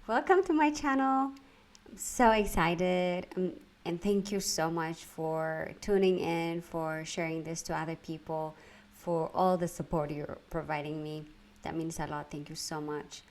Welcome to my channel. I'm so excited, and thank you so much for tuning in, for sharing this to other people, for all the support you're providing me. That means a lot. Thank you so much.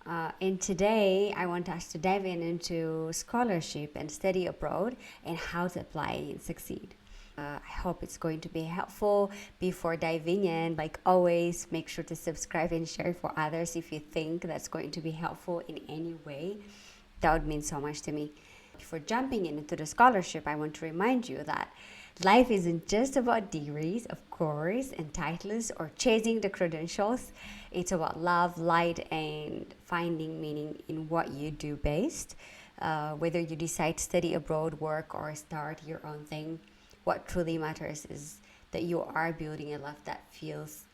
And today, I want us to dive into scholarship and study abroad and how to apply and succeed. I hope it's going to be helpful. Before diving in, like always, make sure to subscribe and share for others if you think that's going to be helpful in any way. That would mean so much to me. Before jumping into the scholarship, I want to remind you that life isn't just about degrees, of course, and titles or chasing the credentials. It's about love, light, and finding meaning in what you do best. Whether you decide to study abroad, work, or start your own thing, what truly matters is that you are building a life that feels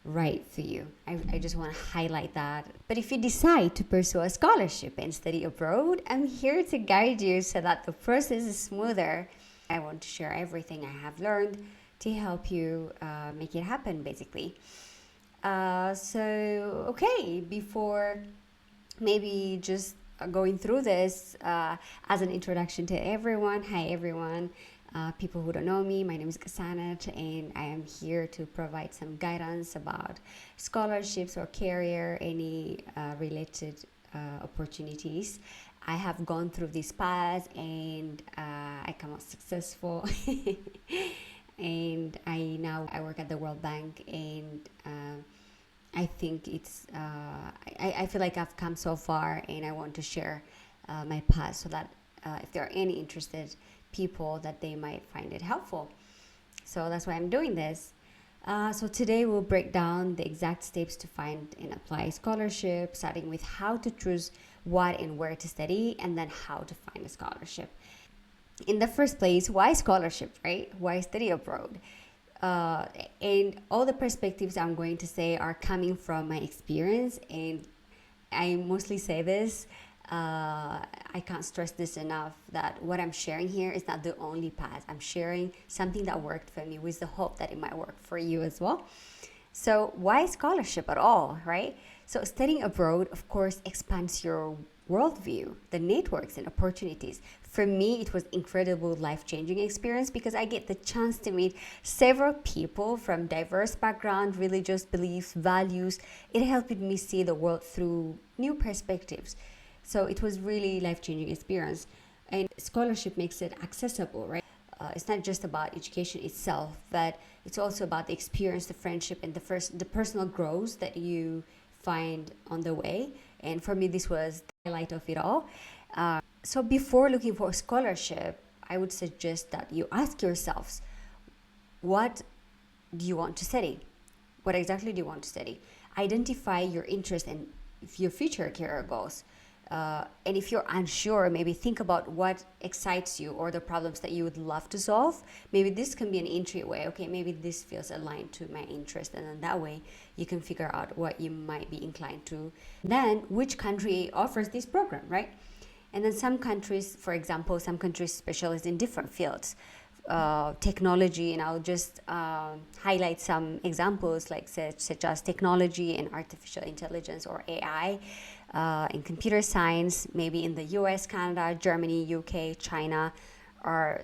right for you. I just want to highlight that. But if you decide to pursue a scholarship and study abroad, I'm here to guide you so that the process is smoother. I want to share everything I have learned to help you make it happen, basically. Okay, before maybe just going through this as an introduction to everyone. Hi, everyone. People who don't know me, my name is Kasanat, and I am here to provide some guidance about scholarships or career, any related opportunities. I have gone through this path and I come out successful. And I work at the World Bank, and I think I feel like I've come so far, and I want to share my path so that if there are any interested people, that they might find it helpful. So that's why I'm doing this. So today we'll break down the exact steps to find and apply scholarship, starting with how to choose what and where to study, and then how to find a scholarship. In the first place, why scholarship, right? Why study abroad? And all the perspectives I'm going to say are coming from my experience, and I mostly say this. I can't stress this enough, that what I'm sharing here is not the only path. I'm sharing something that worked for me with the hope that it might work for you as well. So why scholarship at all, right? So studying abroad, of course, expands your worldview, the networks and opportunities. For me, it was incredible life-changing experience because I get the chance to meet several people from diverse backgrounds, religious beliefs, values. It helped me see the world through new perspectives. So it was really life-changing experience, and scholarship makes it accessible, right? It's not just about education itself, but it's also about the experience, the friendship, and the personal growth that you find on the way. And for me, this was the highlight of it all. So before looking for a scholarship, I would suggest that you ask yourselves, what do you want to study? What exactly do you want to study? Identify your interest and your future career goals. And if you're unsure, maybe think about what excites you or the problems that you would love to solve. Maybe this can be an entryway. Okay, maybe this feels aligned to my interest, and then that way you can figure out what you might be inclined to. Then, which country offers this program, right? And then some countries, for example, some countries specialize in different fields. Technology, and I'll just highlight some examples like such as technology and artificial intelligence or AI, in computer science, maybe in the US, Canada, Germany, UK, China are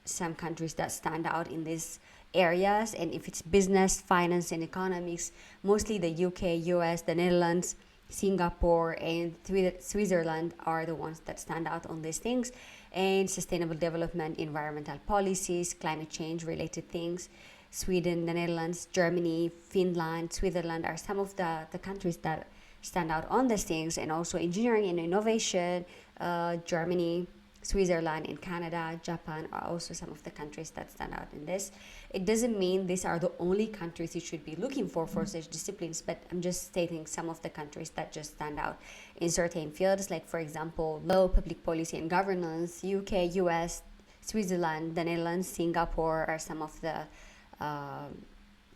some countries that stand out in these areas. And if it's business, finance, and economics, mostly the UK, US, the Netherlands, Singapore, and Switzerland are the ones that stand out on these things. And sustainable development, environmental policies, climate change related things. Sweden, the Netherlands, Germany, Finland, Switzerland are some of the countries that stand out on these things. And also engineering and innovation, Germany, Switzerland, and Canada, Japan are also some of the countries that stand out in this. It doesn't mean these are the only countries you should be looking for such disciplines, but I'm just stating some of the countries that just stand out in certain fields, like for example, law, public policy and governance, UK, US, Switzerland, the Netherlands, Singapore are some of the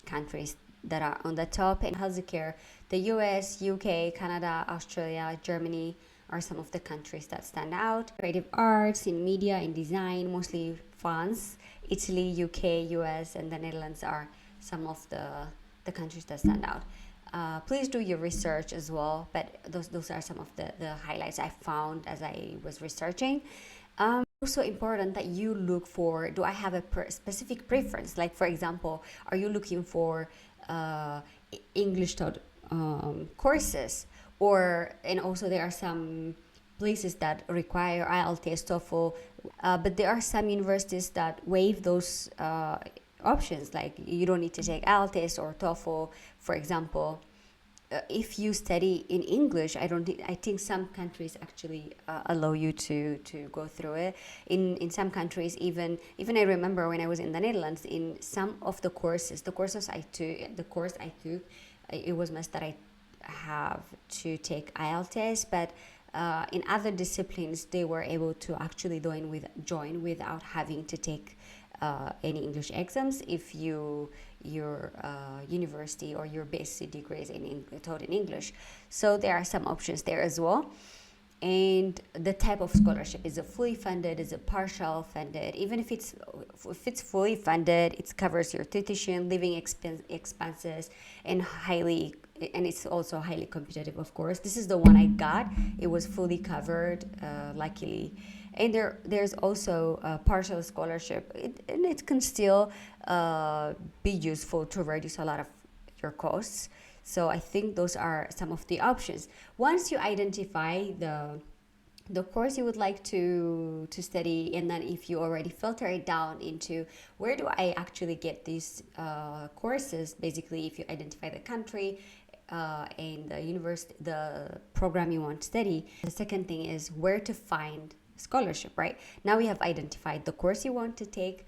countries that are on the top. And healthcare, the US, UK, Canada, Australia, Germany are some of the countries that stand out. Creative arts, in media and design, mostly France, Italy, UK, US, and the Netherlands are some of the countries that stand out. Please do your research as well. But those are some of the highlights I found as I was researching. Also important that you look for, do I have a specific preference? Like, for example, are you looking for uh, English taught courses? And also there are some places that require IELTS, TOEFL, but there are some universities that waive those options. Like, you don't need to take IELTS or TOEFL, for example. If you study in English, I think some countries actually allow you to go through it. In some countries, even I remember when I was in the Netherlands, in some of the courses I took, it was must that I have to take IELTS, but in other disciplines they were able to actually join without having to take any English exams if your university or your basic degree is taught in English. So there are some options there as well. And the type of scholarship, is it fully funded, is it partial funded? Even if it's fully funded, it covers your tuition, living expenses, and it's also highly competitive, of course. This is the one I got. It was fully covered, luckily. And there's also a partial scholarship, and it can still be useful to reduce a lot of your costs. So I think those are some of the options. Once you identify the course you would like to study, and then if you already filter it down into where do I actually get these courses, basically if you identify the country and the university, the program you want to study, the second thing is where to find scholarship, right? Now we have identified the course you want to take,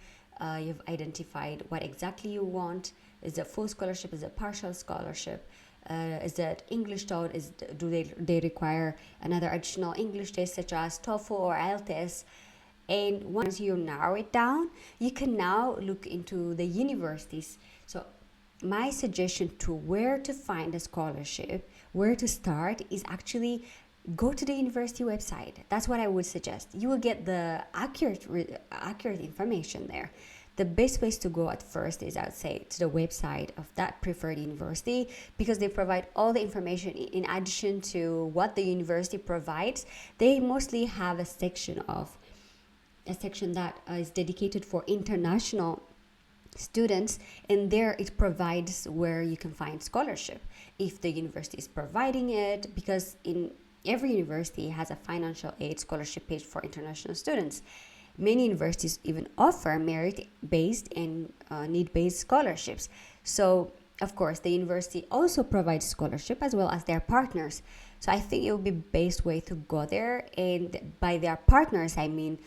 you've identified what exactly you want. Is it full scholarship? Is it partial scholarship? Is it English taught? Do they require another additional English test such as TOEFL or IELTS? And once you narrow it down, you can now look into the universities. So my suggestion to where to find a scholarship, where to start, is actually go to the university website. That's what I would suggest. You will get the accurate information there. The best ways to go at first is, I would say, to the website of that preferred university, because they provide all the information. In addition to what the university provides, they mostly have a section that is dedicated for international students, and there it provides where you can find scholarship if the university is providing it, because in every university has a financial aid scholarship page for international students. Many universities even offer merit-based and need-based scholarships. So, of course, the university also provides scholarship as well as their partners. So I think it would be best way to go there. And by their partners, I mean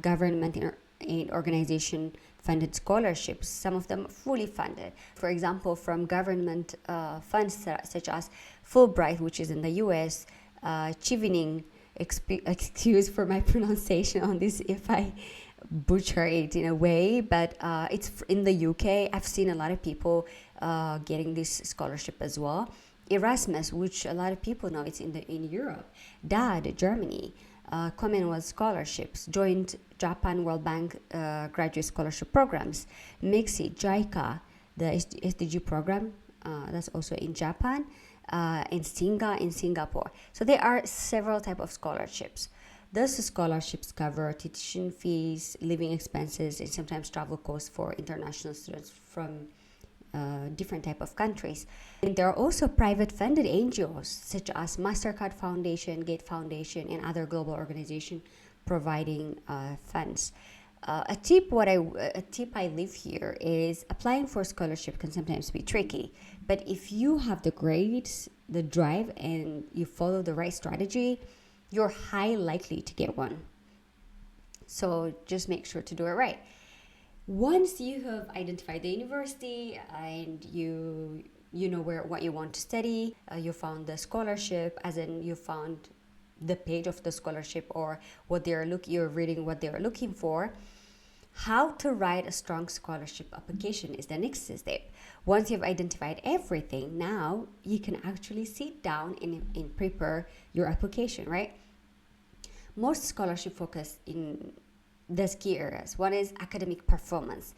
government and organization funded scholarships. Some of them fully funded. For example, from government funds such as Fulbright, which is in the U.S., Chevening, excuse for my pronunciation on this if I butcher it in a way, but it's in the UK. I've seen a lot of people getting this scholarship as well. Erasmus, which a lot of people know, it's in Europe. DAD, Germany, Commonwealth scholarships, joint Japan World Bank graduate scholarship programs, MIXI, JICA, the SDG program, that's also in Japan. In Singapore. So there are several types of scholarships. Those scholarships cover tuition fees, living expenses, and sometimes travel costs for international students from different type of countries. And there are also private funded NGOs such as MasterCard Foundation, Gate Foundation, and other global organizations providing funds. A tip I leave here is applying for scholarship can sometimes be tricky, but if you have the grades, the drive, and you follow the right strategy, you're highly likely to get one. So just make sure to do it right. Once you have identified the university and you know what you want to study, you found the scholarship, as in you found the page of the scholarship or you're reading what they're looking for. How to write a strong scholarship application is the next step. Once you've identified everything, now you can actually sit down and prepare your application, right? Most scholarship focus in these key areas. One is academic performance.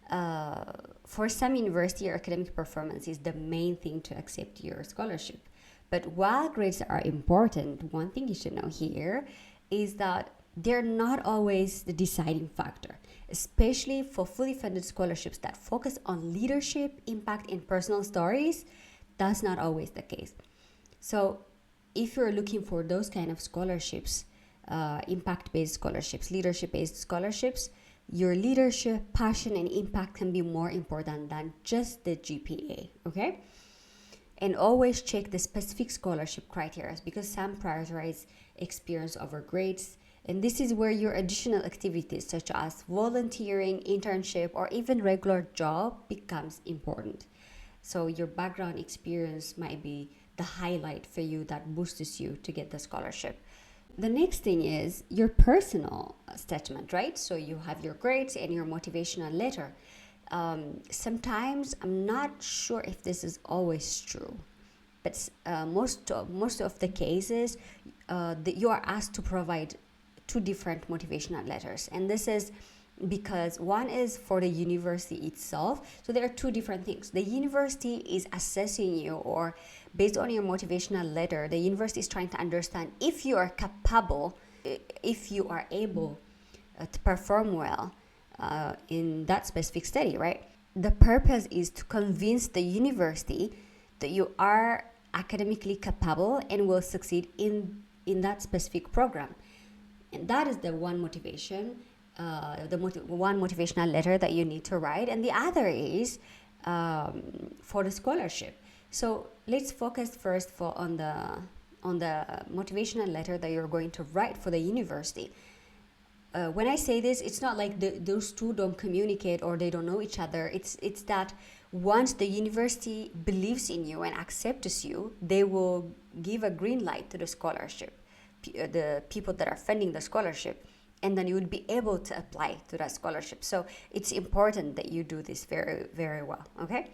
For some university, your academic performance is the main thing to accept your scholarship. But while grades are important, one thing you should know here is that they're not always the deciding factor, especially for fully funded scholarships that focus on leadership, impact, and personal stories. That's not always the case. So if you're looking for those kind of scholarships, impact-based scholarships, leadership-based scholarships, your leadership, passion, and impact can be more important than just the GPA, okay? And always check the specific scholarship criteria, because some prioritize experience over grades. And this is where your additional activities such as volunteering, internship, or even regular job becomes important. So your background experience might be the highlight for you that boosts you to get the scholarship. The next thing is your personal statement, right? So you have your grades and your motivational letter. Sometimes I'm not sure if this is always true, but most of the cases you are asked to provide two different motivational letters, and this is because one is for the university itself. So there are two different things. The university is assessing you, or based on your motivational letter, the university is trying to understand if you are capable, if you are able to perform well in that specific study, right? The purpose is to convince the university that you are academically capable and will succeed in that specific program. And that is the one motivation, one motivational letter that you need to write. And the other is for the scholarship. So let's focus first on the motivational letter that you're going to write for the university. When I say this, it's not like those two don't communicate or they don't know each other. It's that once the university believes in you and accepts you, they will give a green light to the scholarship, the people that are funding the scholarship, and then you will be able to apply to that scholarship. So it's important that you do this very, very well, okay?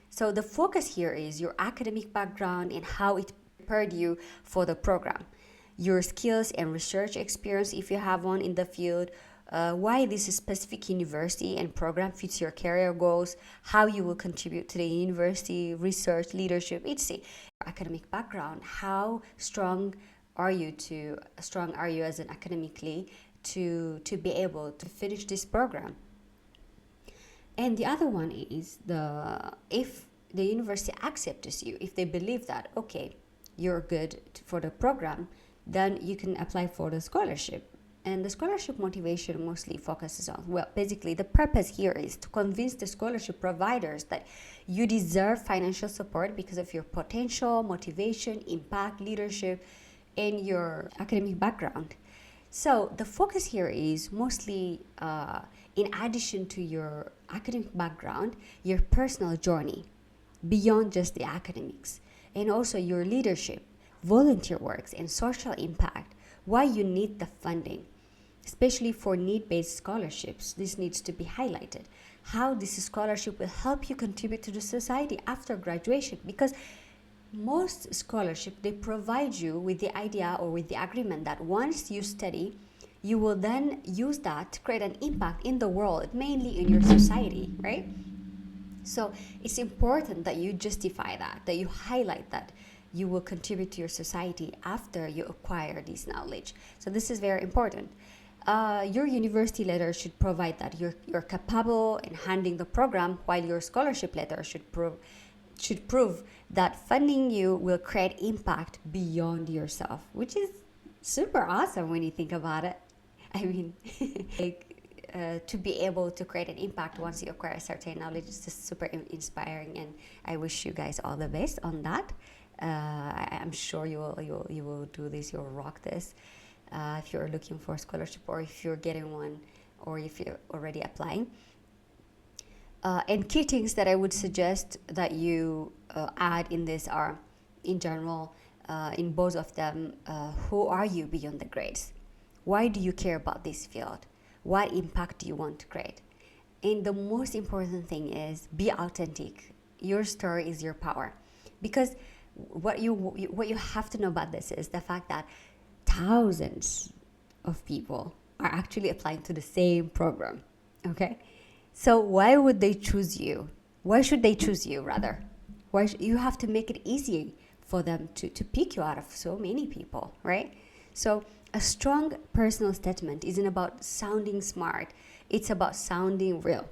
So the focus here is your academic background and how it prepared you for the program, your skills and research experience if you have one in the field, why this specific university and program fits your career goals, how you will contribute to the university, research, leadership, etc. Academic background, how strong are you as an academically to be able to finish this program. And the other one is if the university accepts you, if they believe that, okay, you're good for the program, then you can apply for the scholarship. And the scholarship motivation mostly focuses on, well, basically the purpose here is to convince the scholarship providers that you deserve financial support because of your potential, motivation, impact, leadership, and your academic background. So the focus here is mostly, in addition to your academic background, your personal journey beyond just the academics, and also your leadership, volunteer works, and social impact, why you need the funding. Especially for need-based scholarships, this needs to be highlighted. How this scholarship will help you contribute to the society after graduation, because most scholarships, they provide you with the idea or with the agreement that once you study, you will then use that to create an impact in the world, mainly in your society, right? So it's important that you justify that you highlight that you will contribute to your society after you acquire this knowledge. So this is very important. Your university letter should provide that you're capable in handling the program, while your scholarship letter should prove that funding you will create impact beyond yourself, which is super awesome when you think about it. I mean, to be able to create an impact once you acquire certain knowledge is just super inspiring, and I wish you guys all the best on that. I'm sure you will do this. You'll rock this. If you're looking for a scholarship, or if you're getting one, or if you're already applying. And key things that I would suggest that you add in this are, in general, in both of them, who are you beyond the grades? Why do you care about this field? What impact do you want to create? And the most important thing is be authentic. Your story is your power. Because what you have to know about this is the fact that thousands of people are actually applying to the same program, okay? So why would they choose you? Why should they choose you rather? You have to make it easy for them to pick you out of so many people, right? So a strong personal statement isn't about sounding smart. It's about sounding real.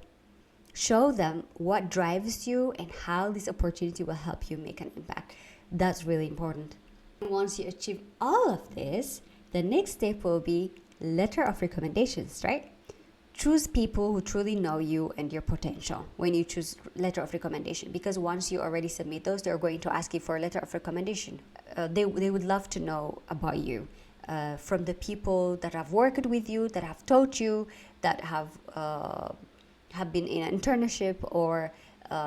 Show them what drives you and how this opportunity will help you make an impact. That's really important. Once you achieve all of this, the next step will be letter of recommendations, right? Choose people who truly know you and your potential when you choose letter of recommendation, because once you already submit those, they're going to ask you for a letter of recommendation. They would love to know about you from the people that have worked with you, that have taught you, that have been in an internship or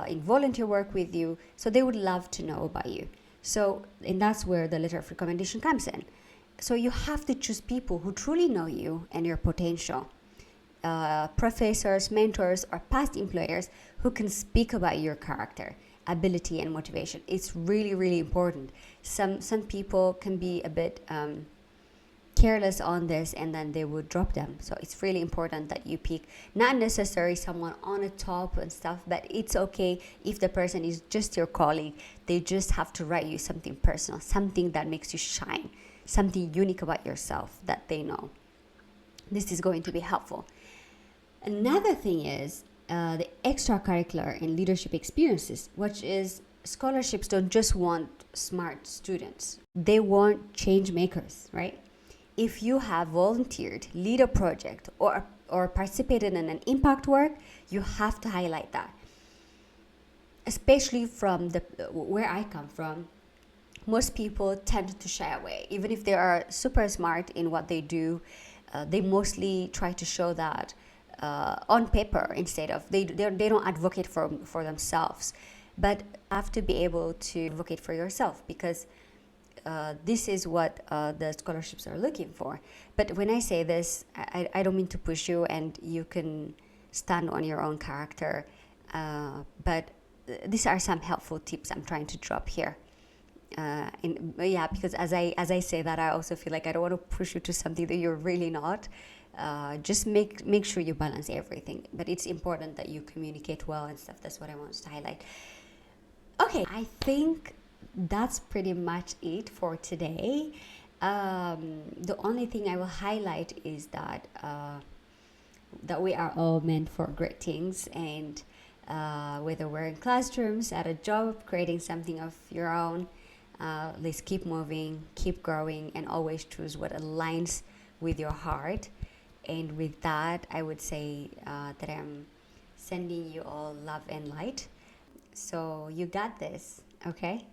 in volunteer work with you. So they would love to know about you. So, and that's where the letter of recommendation comes in. So you have to choose people who truly know you and your potential. Professors, mentors, or past employers who can speak about your character, ability, and motivation. It's really, really important. Some people can be a bit careless on this, and then they would drop them. So it's really important that you pick not necessarily someone on the top and stuff, but it's okay if the person is just your colleague. They just have to write you something personal, something that makes you shine, something unique about yourself that they know. This is going to be helpful. Another thing is the extracurricular and leadership experiences, which is scholarships don't just want smart students. They want change makers, right? If you have volunteered, lead a project, or participated in an impact work, you have to highlight that. Especially from where I come from, most people tend to shy away. Even if they are super smart in what they do, they mostly try to show that on paper instead of they don't advocate for themselves. But you have to be able to advocate for yourself, because this is what the scholarships are looking for. But when I say this, I don't mean to push you, and you can stand on your own character. But these are some helpful tips I'm trying to drop here. Because as I say that, I also feel like I don't want to push you to something that you're really not. Just make sure you balance everything. But it's important that you communicate well and stuff. That's what I want to highlight. Okay, I think that's pretty much it for today. The only thing I will highlight is that we are all meant for great things, and whether we're in classrooms, at a job, creating something of your own, let's keep moving, keep growing, and always choose what aligns with your heart. And with that, I would say that I'm sending you all love and light. So you got this, okay?